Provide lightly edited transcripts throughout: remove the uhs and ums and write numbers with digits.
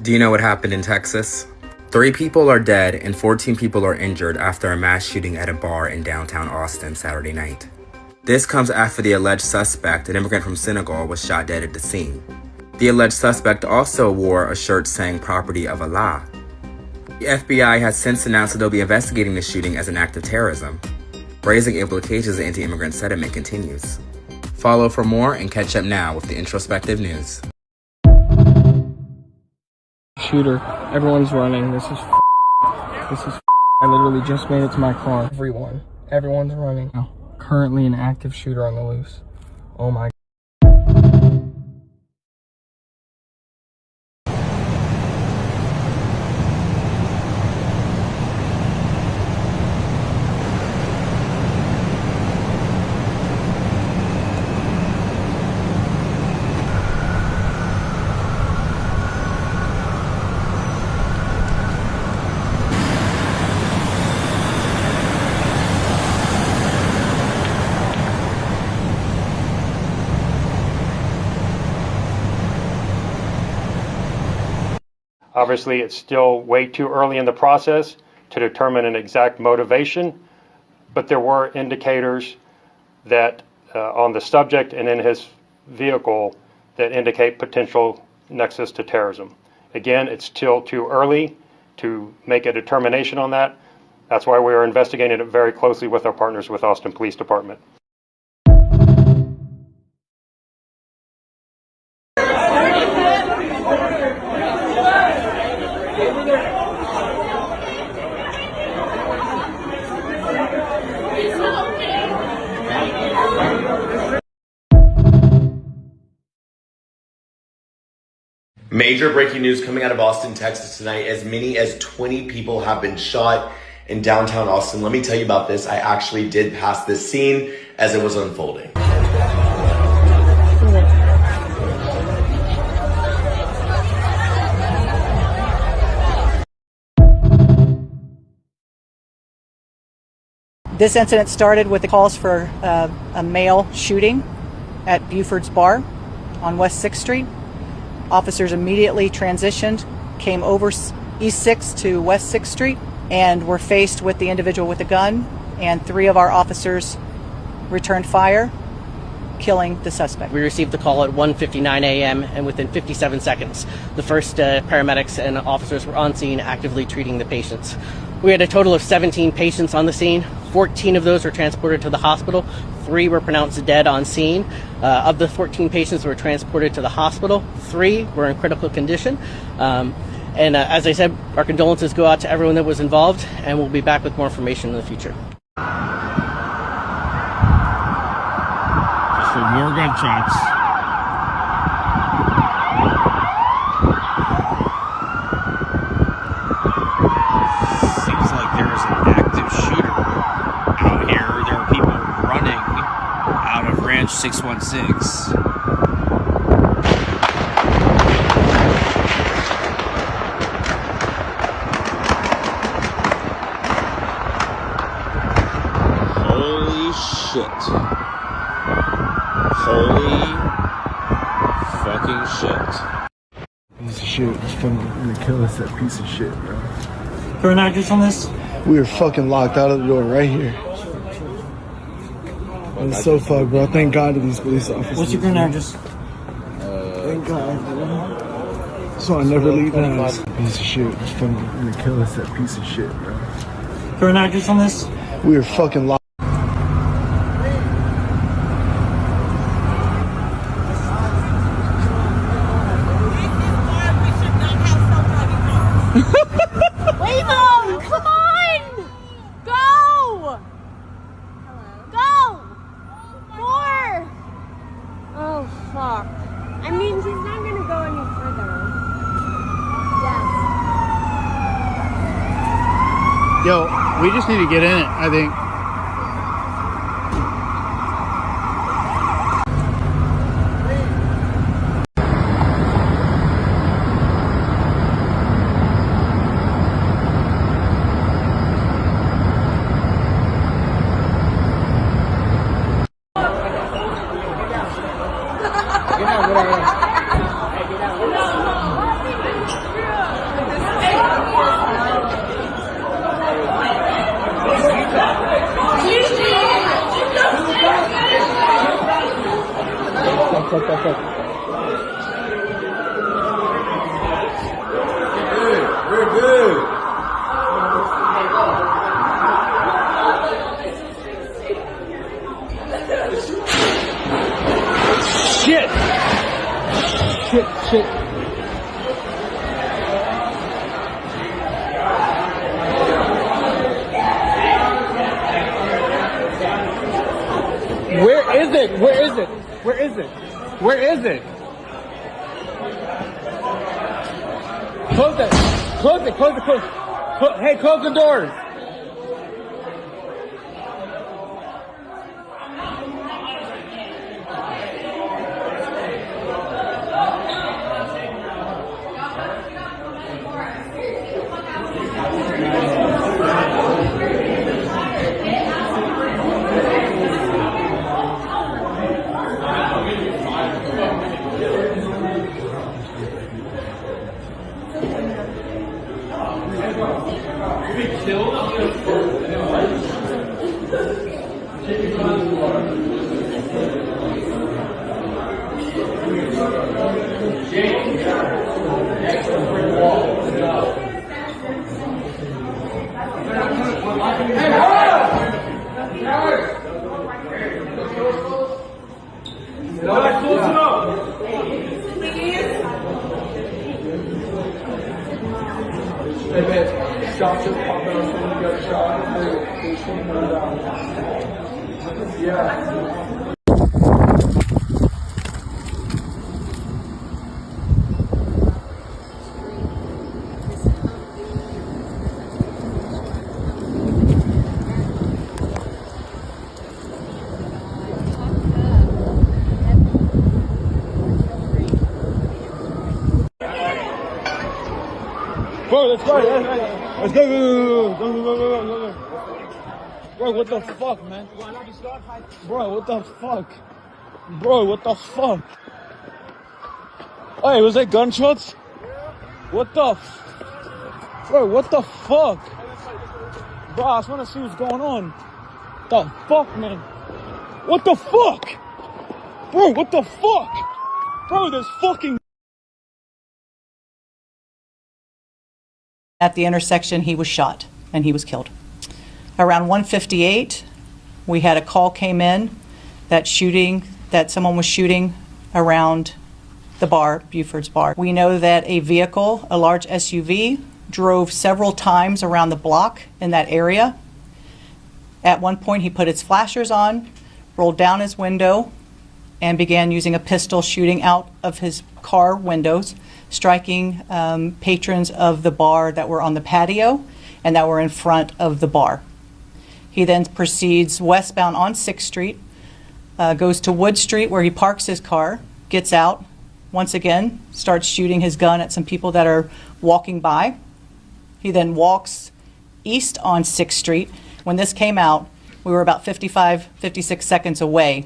Do you know what happened in Texas? 3 people are dead and 14 people are injured after a mass shooting at a bar in downtown Austin Saturday night. This comes after the alleged suspect, an immigrant from Senegal, was shot dead at the scene. The alleged suspect also wore a shirt saying "Property of Allah." The FBI has since announced that they'll be investigating the shooting as an act of terrorism. Raising implications of the anti-immigrant sentiment continues. Follow for more and catch up now with the introspective news. Shooter. Everyone's running. This is I literally just made it to my car. Everyone's running. Now, currently an active shooter on the loose. Oh my. Obviously, it's still way too early in the process to determine an exact motivation, but there were indicators that on the subject and in his vehicle that indicate potential nexus to terrorism. Again, it's still too early to make a determination on that. That's why we are investigating it very closely with our partners with Austin Police Department. Major breaking news coming out of Austin, Texas tonight. As many as 20 people have been shot in downtown Austin. Let me tell you about this. I actually did pass this scene as it was unfolding. This incident started with the calls for a male shooting at Buford's Bar on West 6th Street. Officers immediately transitioned, came over East 6th to West 6th Street, and were faced with the individual with a gun, and 3 of our officers returned fire, killing the suspect. We received the call at 1:59 a.m. and within 57 seconds, the first paramedics and officers were on scene actively treating the patients. We had a total of 17 patients on the scene. 14 of those were transported to the hospital. 3 were pronounced dead on scene. Of the 14 patients who were transported to the hospital, 3 were in critical condition. As I said, our condolences go out to everyone that was involved, and we'll be back with more information in the future. Just for more gunshots. Seems like there is an active shooter out here. There are people running out of Ranch 616. Holy shit. Holy fucking shit. Piece of shit. It's fucking gonna kill us, that piece of shit, bro. Current address on this? We were fucking locked out of the door right here. It's so fucked, bro. Thank God to these police officers. What's your current address? Thank God, bro. So I never leave the house. Piece of shit. It's fucking gonna kill us, that piece of shit, bro. Current address on this? We were fucking locked. Waymo, come on! Go! Go! More! Oh, fuck. I mean, he's not gonna go any further. Yes. Yo, we just need to get in it, I think. Shit. Where is it? Where is it? Where is it? Where is it? Close it. Close it. Close it. Close. Hey, close the doors. Bro, let's go. Let's go. Bro, what the fuck, man? Bro, what the fuck? Bro, what the fuck? Hey, was that gunshots? What the Bro, what the fuck? Bro, I just want to see what's going on. The fuck, man? What the fuck? Bro, what the fuck? Bro, there's fucking... At the intersection, he was shot and he was killed. Around 1:58, we had a call came in that someone was shooting around the bar, Buford's Bar. We know that a vehicle, a large SUV, drove several times around the block in that area. At one point, he put his flashers on, rolled down his window, and began using a pistol shooting out of his car windows, striking patrons of the bar that were on the patio and that were in front of the bar. He then proceeds westbound on 6th Street, goes to Wood Street where he parks his car, gets out, once again starts shooting his gun at some people that are walking by. He then walks east on 6th Street. When this came out, we were about 56 seconds away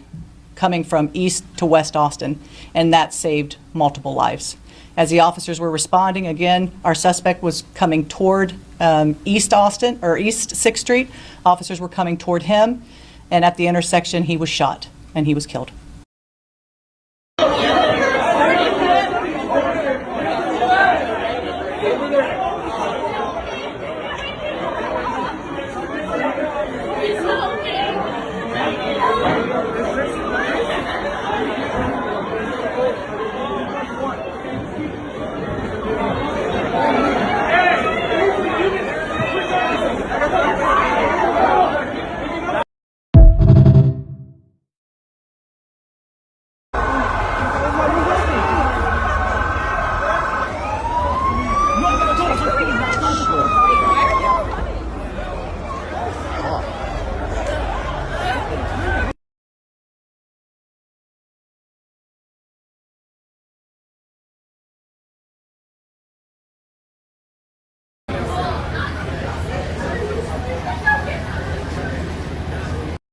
coming from east to west Austin, and that saved multiple lives. As the officers were responding, again, our suspect was coming toward East Austin, or East 6th Street. Officers were coming toward him, and at the intersection, he was shot, and he was killed.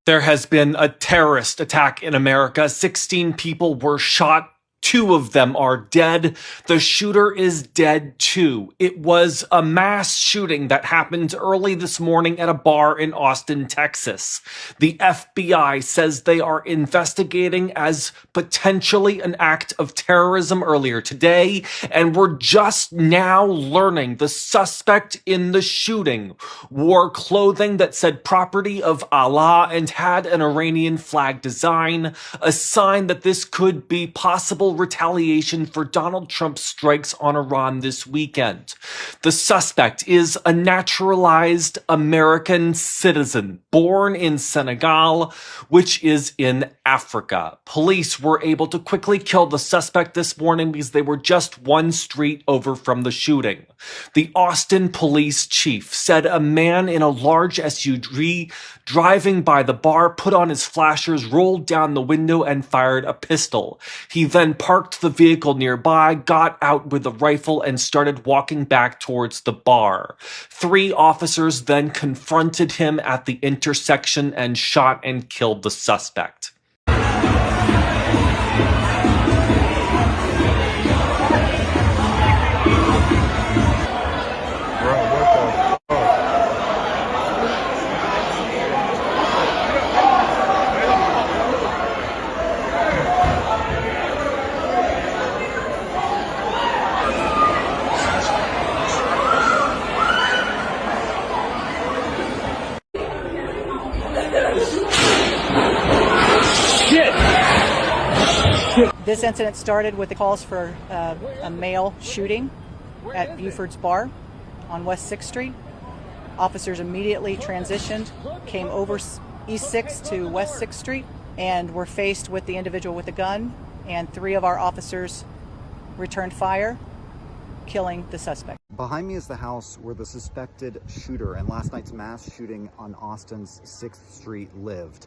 There has been a terrorist attack in America. 16 people were shot. 2 of them are dead. The shooter is dead too. It was a mass shooting that happened early this morning at a bar in Austin, Texas. The FBI says they are investigating as potentially an act of terrorism earlier today, and we're just now learning the suspect in the shooting wore clothing that said property of Allah and had an Iranian flag design, a sign that this could be possible possible retaliation for Donald Trump's strikes on Iran this weekend. The suspect is a naturalized American citizen born in Senegal, which is in Africa. Police were able to quickly kill the suspect this morning because they were just one street over from the shooting. The Austin police chief said a man in a large SUV driving by the bar put on his flashers, rolled down the window, and fired a pistol. He then parked the vehicle nearby, got out with a rifle, and started walking back towards the bar. 3 officers then confronted him at the intersection and shot and killed the suspect. This incident started with the calls for a male shooting at Buford's Bar on West 6th Street. Officers immediately transitioned, came over East 6th to West 6th Street, and were faced with the individual with the gun, and 3 of our officers returned fire, killing the suspect. Behind me is the house where the suspected shooter in last night's mass shooting on Austin's 6th Street lived.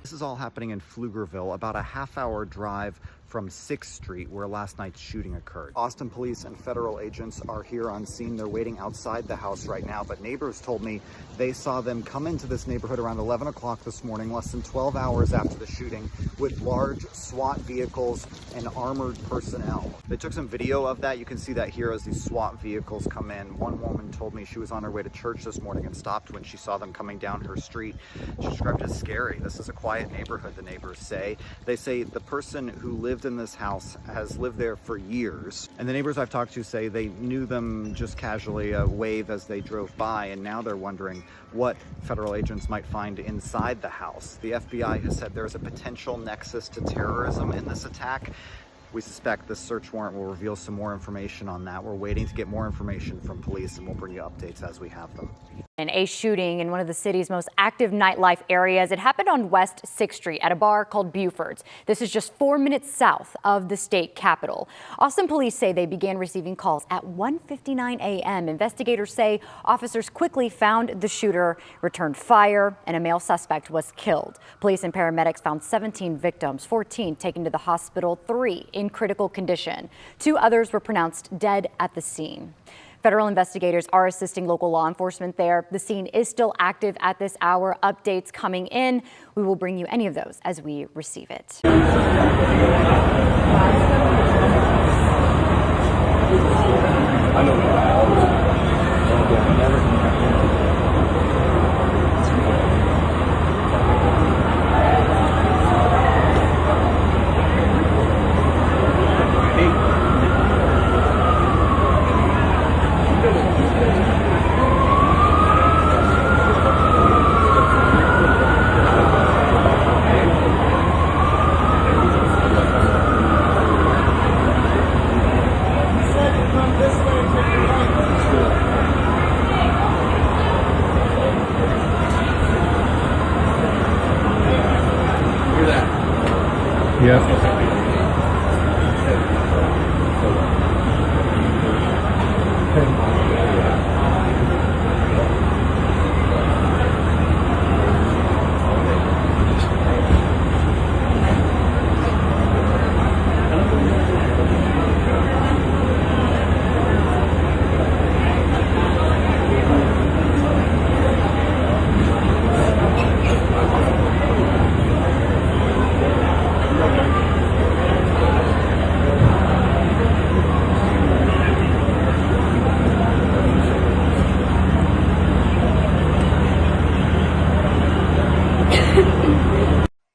This is all happening in Pflugerville, about a half-hour drive from 6th Street, where last night's shooting occurred. Austin police and federal agents are here on scene. They're waiting outside the house right now, but neighbors told me they saw them come into this neighborhood around 11 o'clock this morning, less than 12 hours after the shooting, with large SWAT vehicles and armored personnel. They took some video of that. You can see that here as these SWAT vehicles come in. One woman told me she was on her way to church this morning and stopped when she saw them coming down her street. She described it as scary. This is a quiet neighborhood, the neighbors say. They say the person who lived in this house has lived there for years, and the neighbors I've talked to say they knew them just casually, wave as they drove by, and now they're wondering what federal agents might find inside the house. The FBI has said there's a potential nexus to terrorism in this attack. We suspect this search warrant will reveal some more information on that. We're waiting to get more information from police, and we'll bring you updates as we have them. A shooting in one of the city's most active nightlife areas. It happened on West 6th Street at a bar called Buford's. This is just 4 minutes south of the state capitol. Austin police say they began receiving calls at 1:59 a.m. Investigators say officers quickly found the shooter, returned fire, and a male suspect was killed. Police and paramedics found 17 victims, 14 taken to the hospital, 3 in critical condition. 2 others were pronounced dead at the scene. Federal investigators are assisting local law enforcement there. The scene is still active at this hour. Updates coming in. We will bring you any of those as we receive it.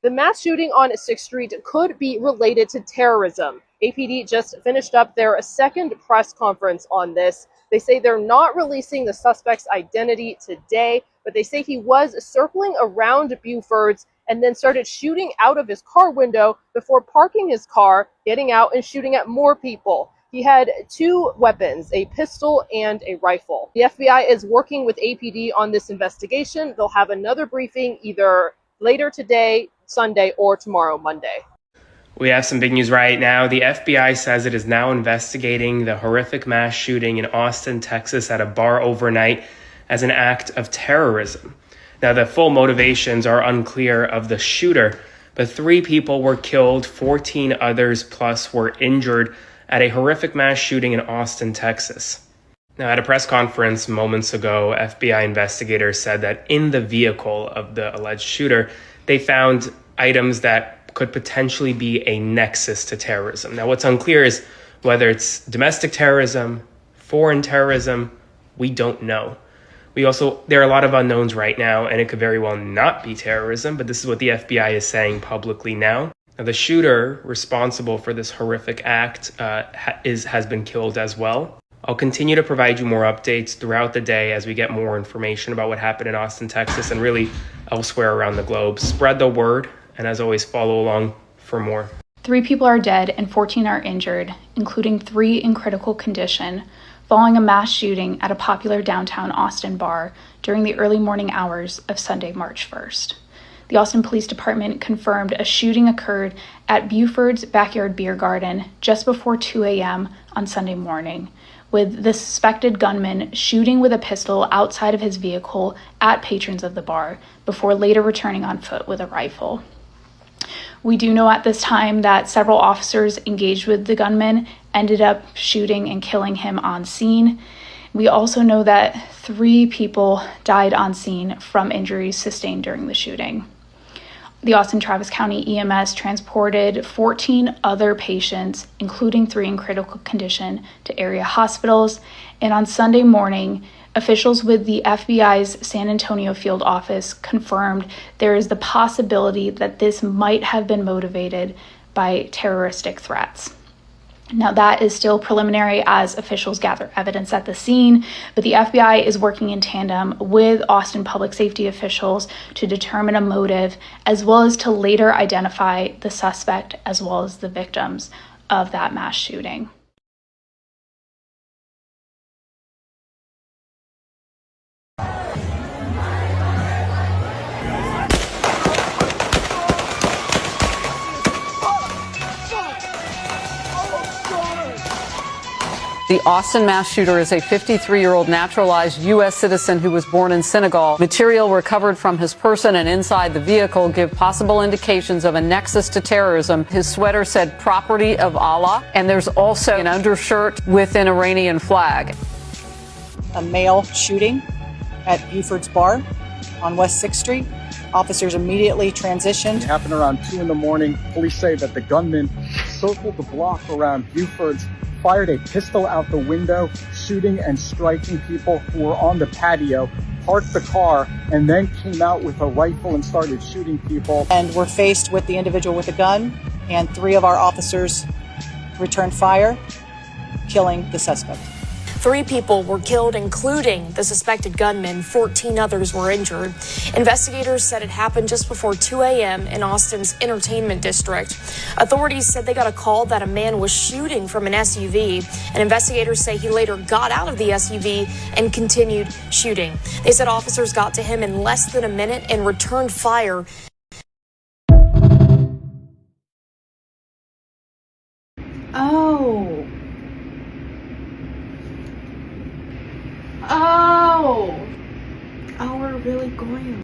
The mass shooting on 6th Street could be related to terrorism. APD just finished up their second press conference on this. They say they're not releasing the suspect's identity today, but they say he was circling around Buford's and then started shooting out of his car window before parking his car, getting out, and shooting at more people. He had 2 weapons, a pistol and a rifle. The FBI is working with APD on this investigation. They'll have another briefing either later today, Sunday, or tomorrow, Monday. We have some big news right now. The FBI says it is now investigating the horrific mass shooting in Austin, Texas at a bar overnight as an act of terrorism. Now, the full motivations are unclear of the shooter, but 3 people were killed, 14 others plus were injured at a horrific mass shooting in Austin, Texas. Now, at a press conference moments ago, FBI investigators said that in the vehicle of the alleged shooter, they found items that could potentially be a nexus to terrorism. Now, what's unclear is whether it's domestic terrorism, foreign terrorism, we don't know. There are a lot of unknowns right now, and it could very well not be terrorism, but this is what the FBI is saying publicly now. Now, the shooter responsible for this horrific act has been killed as well. I'll continue to provide you more updates throughout the day as we get more information about what happened in Austin, Texas, and really elsewhere around the globe. Spread the word, and as always, follow along for more. 3 people are dead and 14 are injured, including 3 in critical condition, following a mass shooting at a popular downtown Austin bar during the early morning hours of Sunday, March 1st. The Austin Police Department confirmed a shooting occurred at Buford's Backyard Beer Garden just before 2 a.m. on Sunday morning, with the suspected gunman shooting with a pistol outside of his vehicle at patrons of the bar before later returning on foot with a rifle. We do know at this time that several officers engaged with the gunman ended up shooting and killing him on scene. We also know that 3 people died on scene from injuries sustained during the shooting. The Austin Travis County EMS transported 14 other patients, including 3 in critical condition, to area hospitals. And on Sunday morning, officials with the FBI's San Antonio field office confirmed there is the possibility that this might have been motivated by terroristic threats. Now, that is still preliminary as officials gather evidence at the scene, but the FBI is working in tandem with Austin public safety officials to determine a motive, as well as to later identify the suspect as well as the victims of that mass shooting. The Austin mass shooter is a 53-year-old naturalized U.S. citizen who was born in Senegal. Material recovered from his person and inside the vehicle give possible indications of a nexus to terrorism. His sweater said "Property of Allah," and there's also an undershirt with an Iranian flag. A male shooting at Buford's bar on West 6th Street. Officers immediately transitioned. It happened around 2 in the morning. Police say that the gunman circled the block around Buford's, fired a pistol out the window, shooting and striking people who were on the patio, parked the car, and then came out with a rifle and started shooting people. And we're faced with the individual with a gun, and 3 of our officers returned fire, killing the suspect. 3 people were killed, including the suspected gunman. 14 others were injured. Investigators said it happened just before 2 a.m. in Austin's entertainment district. Authorities said they got a call that a man was shooting from an SUV, and investigators say he later got out of the SUV and continued shooting. They said officers got to him in less than a minute and returned fire. Oh, we're really going.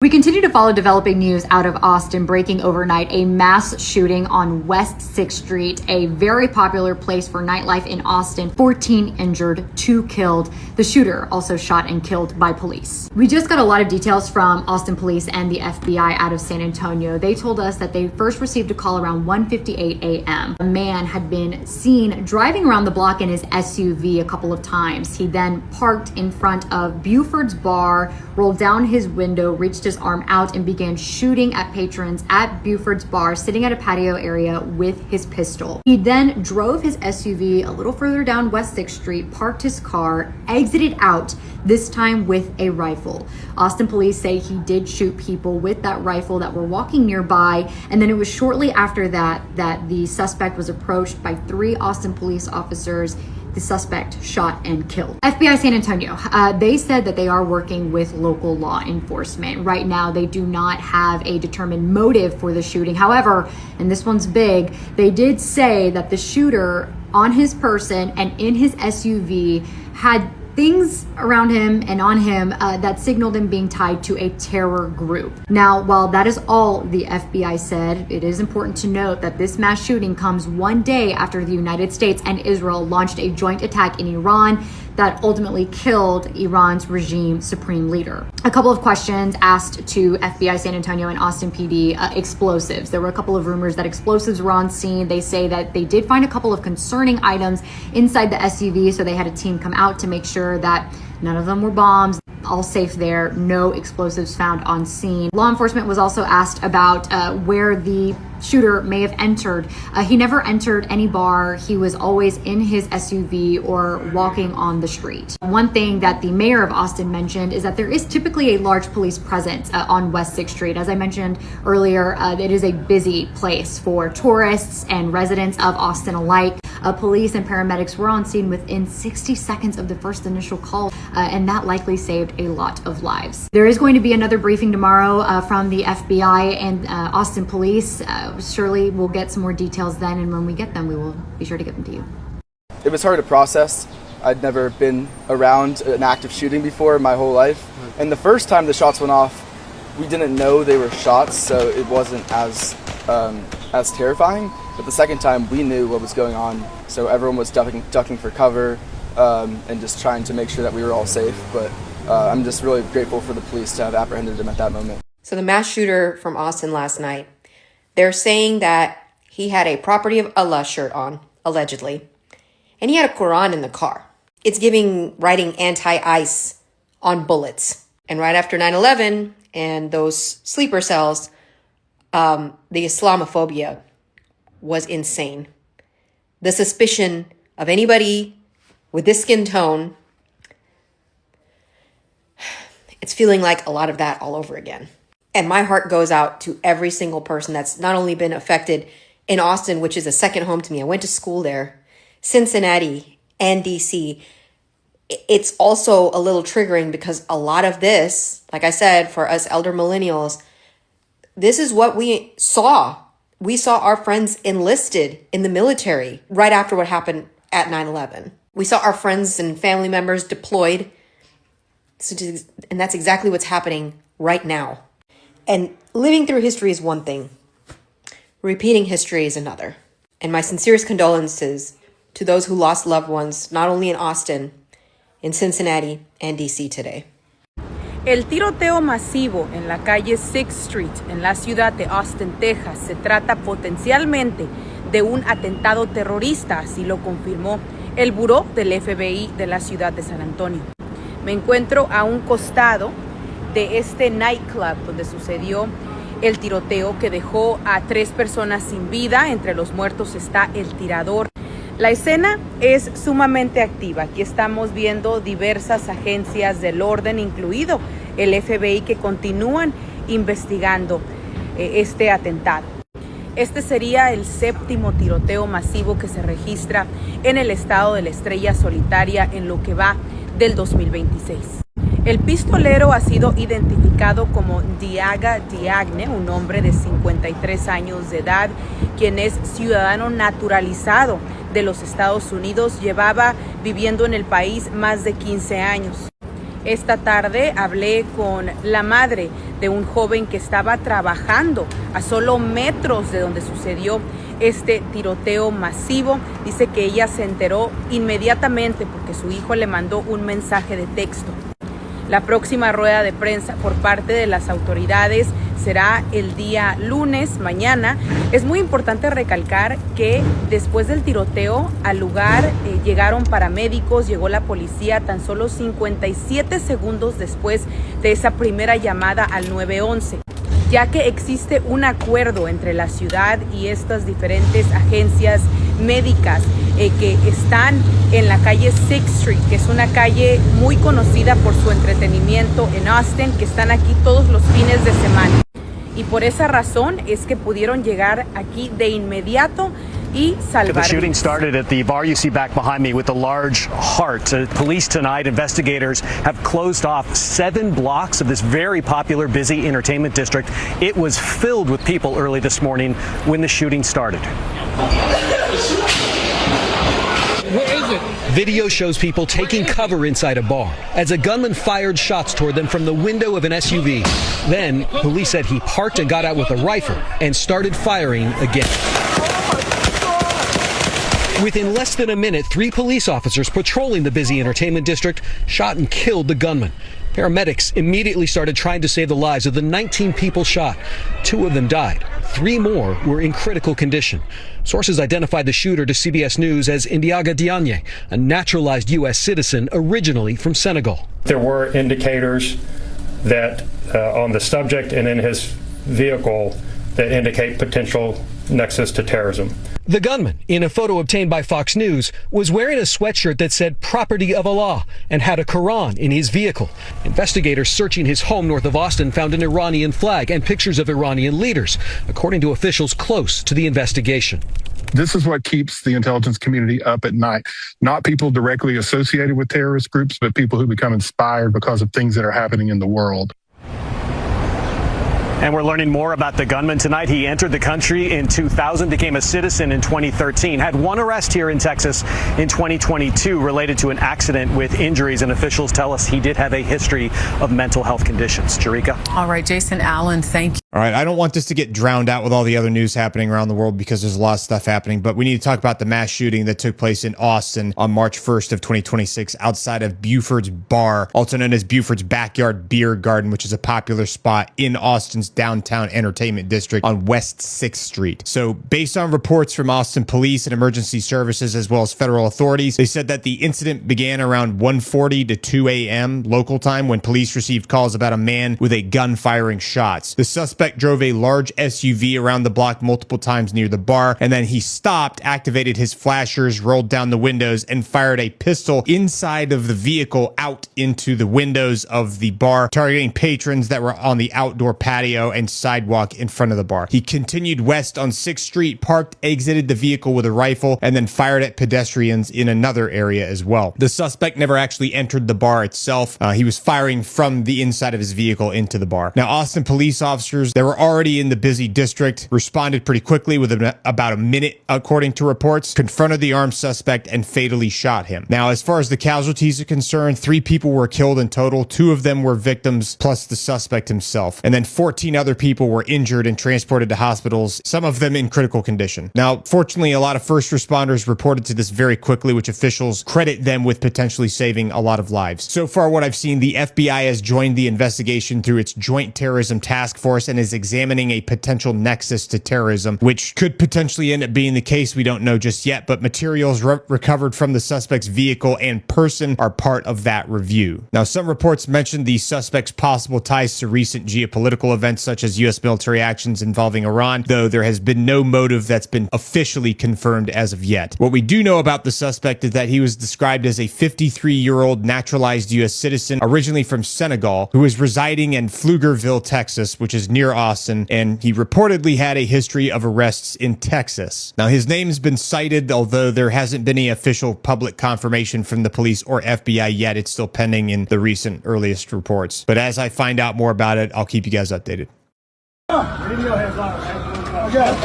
We continue to follow developing news out of Austin, breaking overnight a mass shooting on West 6th Street, a very popular place for nightlife in Austin. 14 injured, 2 killed. The shooter also shot and killed by police. We just got a lot of details from Austin police and the FBI out of San Antonio. They told us that they first received a call around 1:58 a.m. A man had been seen driving around the block in his SUV a couple of times. He then parked in front of Buford's bar, rolled down his window, reached his arm out and began shooting at patrons at Buford's bar, sitting at a patio area with his pistol. He then drove his SUV a little further down West 6th Street, parked his car, exited out, this time with a rifle. Austin police say he did shoot people with that rifle that were walking nearby, and then it was shortly after that the suspect was approached by 3 Austin police officers. The suspect shot and killed. FBI San Antonio, they said that they are working with local law enforcement. Right now, they do not have a determined motive for the shooting. However, and this one's big, they did say that the shooter on his person and in his SUV had things around him and on him that signaled him being tied to a terror group. Now, while that is all the FBI said, it is important to note that this mass shooting comes one day after the United States and Israel launched a joint attack in Iran that ultimately killed Iran's regime supreme leader. A couple of questions asked to FBI San Antonio and Austin PD, explosives. There were a couple of rumors that explosives were on scene. They say that they did find a couple of concerning items inside the SUV, so they had a team come out to make sure that none of them were bombs. All safe there, no explosives found on scene. Law enforcement was also asked about where the shooter may have entered. He never entered any bar. He was always in his SUV or walking on the street. One thing that the mayor of Austin mentioned is that there is typically a large police presence on West 6th Street. As I mentioned earlier, it is a busy place for tourists and residents of Austin alike. Police and paramedics were on scene within 60 seconds of the first initial call, and that likely saved a lot of lives. There is going to be another briefing tomorrow from the FBI and Austin police. Surely we'll get some more details then, and when we get them, we will be sure to get them to you. It was hard to process. I'd never been around an active shooting before in my whole life. And the first time the shots went off, we didn't know they were shots, so it wasn't as terrifying. But the second time, we knew what was going on, so everyone was ducking for cover and just trying to make sure that we were all safe. But I'm just really grateful for the police to have apprehended him at that moment. So the mass shooter from Austin last night, they're saying that he had a Property of Allah shirt on, allegedly, and he had a Quran in the car. It's giving writing anti-ICE on bullets. And right after 9/11 and those sleeper cells, the Islamophobia was insane. The suspicion of anybody with this skin tone, it's feeling like a lot of that all over again. And my heart goes out to every single person that's not only been affected in Austin, which is a second home to me. I went to school there, Cincinnati, and DC. It's also a little triggering because a lot of this, like I said, for us elder millennials, this is what we saw. We saw our friends enlisted in the military right after what happened at 9/11. We saw our friends and family members deployed. And that's exactly what's happening right now. And living through history is one thing. Repeating history is another. And my sincerest condolences to those who lost loved ones, not only in Austin, in Cincinnati, and DC today. El tiroteo masivo en la calle 6th Street en la ciudad de Austin, Texas, se trata potencialmente de un atentado terrorista, así lo confirmó el buró del FBI de la ciudad de San Antonio. Me encuentro a un costado de este nightclub donde sucedió el tiroteo que dejó a 3 personas sin vida. Entre los muertos está el tirador. La escena es sumamente activa. Aquí estamos viendo diversas agencias del orden, incluido el FBI, que continúan investigando este atentado. Este sería el 7º tiroteo masivo que se registra en el estado de la Estrella Solitaria en lo que va del 2026. El pistolero ha sido identificado como Diaga Diagne, un hombre de 53 años de edad, quien es ciudadano naturalizado de los Estados Unidos. Llevaba viviendo en el país más de 15 años. Esta tarde hablé con la madre de un joven que estaba trabajando a solo metros de donde sucedió este tiroteo masivo. Dice que ella se enteró inmediatamente porque su hijo le mandó un mensaje de texto. La próxima rueda de prensa por parte de las autoridades será el día lunes, mañana. Es muy importante recalcar que después del tiroteo al lugar llegaron paramédicos, llegó la policía tan solo 57 segundos después de esa primera llamada al 911. Ya que existe un acuerdo entre la ciudad y estas diferentes agencias médicas que están en la calle 6th Street, que es una calle muy conocida por su entretenimiento en Austin, que están aquí todos los fines de semana. Y por esa razón es que pudieron llegar aquí de inmediato y salvar. The shooting started at the bar you see back behind me with a large heart. Police tonight, investigators have closed off 7 blocks of this very popular, busy entertainment district. It was filled with people early this morning when the shooting started. Where is it? Video shows people taking cover inside a bar as a gunman fired shots toward them from the window of an SUV. Then, police said he parked and got out with a rifle and started firing again. Within less than a minute, 3 police officers patrolling the busy entertainment district shot and killed the gunman. Paramedics immediately started trying to save the lives of the 19 people shot. 2 of them died. 3 more were in critical condition. Sources identified the shooter to CBS News as Ndiaga Diagne, a naturalized U.S. citizen originally from Senegal. There were indicators that on the subject and in his vehicle that indicate potential nexus to terrorism. The gunman, in a photo obtained by Fox News, was wearing a sweatshirt that said "Property of Allah" and had a Quran in his vehicle. Investigators searching his home north of Austin found an Iranian flag and pictures of Iranian leaders, according to officials close to the investigation. This is what keeps the intelligence community up at night. Not people directly associated with terrorist groups, but people who become inspired because of things that are happening in the world. And we're learning more about the gunman tonight. He entered the country in 2000, became a citizen in 2013, had 1 arrest here in Texas in 2022 related to an accident with injuries, and officials tell us he did have a history of mental health conditions. Jerika? All right, Jason Allen, thank you. All right, I don't want this to get drowned out with all the other news happening around the world because there's a lot of stuff happening, but we need to talk about the mass shooting that took place in Austin on March 1st of 2026 outside of Buford's Bar, also known as Buford's Backyard Beer Garden, which is a popular spot in Austin's downtown entertainment district on West 6th Street. So based on reports from Austin police and emergency services as well as federal authorities, they said that the incident began around 1:40 to 2 a.m. local time when police received calls about a man with a gun firing shots. The suspect drove a large SUV around the block multiple times near the bar, and then he stopped, activated his flashers, rolled down the windows, and fired a pistol inside of the vehicle out into the windows of the bar, targeting patrons that were on the outdoor patio and sidewalk in front of the bar. He continued west on 6th Street, parked, exited the vehicle with a rifle, and then fired at pedestrians in another area as well. The suspect never actually entered the bar itself. He was firing from the inside of his vehicle into the bar. Now, Austin police officers that were already in the busy district responded pretty quickly within about a minute, according to reports, confronted the armed suspect and fatally shot him. Now, as far as the casualties are concerned, 3 people were killed in total. 2 of them were victims, plus the suspect himself. And then 14 other people were injured and transported to hospitals, some of them in critical condition. Now, fortunately, a lot of first responders reported to this very quickly, which officials credit them with potentially saving a lot of lives. So far, what I've seen, the FBI has joined the investigation through its Joint Terrorism Task Force and is examining a potential nexus to terrorism, which could potentially end up being the case. We don't know just yet, but materials recovered from the suspect's vehicle and person are part of that review. Now, some reports mentioned the suspect's possible ties to recent geopolitical events such as U.S. military actions involving Iran, though there has been no motive that's been officially confirmed as of yet. What we do know about the suspect is that he was described as a 53-year-old naturalized U.S. citizen, originally from Senegal, who is residing in Pflugerville, Texas, which is near Austin, and he reportedly had a history of arrests in Texas. Now, his name's been cited, although there hasn't been any official public confirmation from the police or FBI yet. It's still pending in the recent earliest reports. But as I find out more about it, I'll keep you guys updated. I'm good.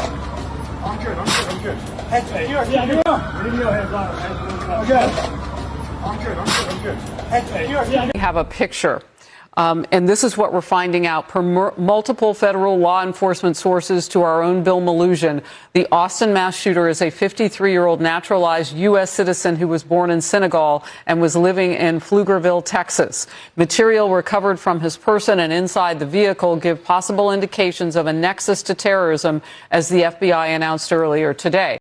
We have a picture And this is what we're finding out per multiple federal law enforcement sources to our own Bill Maloogian. The Austin mass shooter is a 53-year-old naturalized U.S. citizen who was born in Senegal and was living in Pflugerville, Texas. Material recovered from his person and inside the vehicle give possible indications of a nexus to terrorism, as the FBI announced earlier today.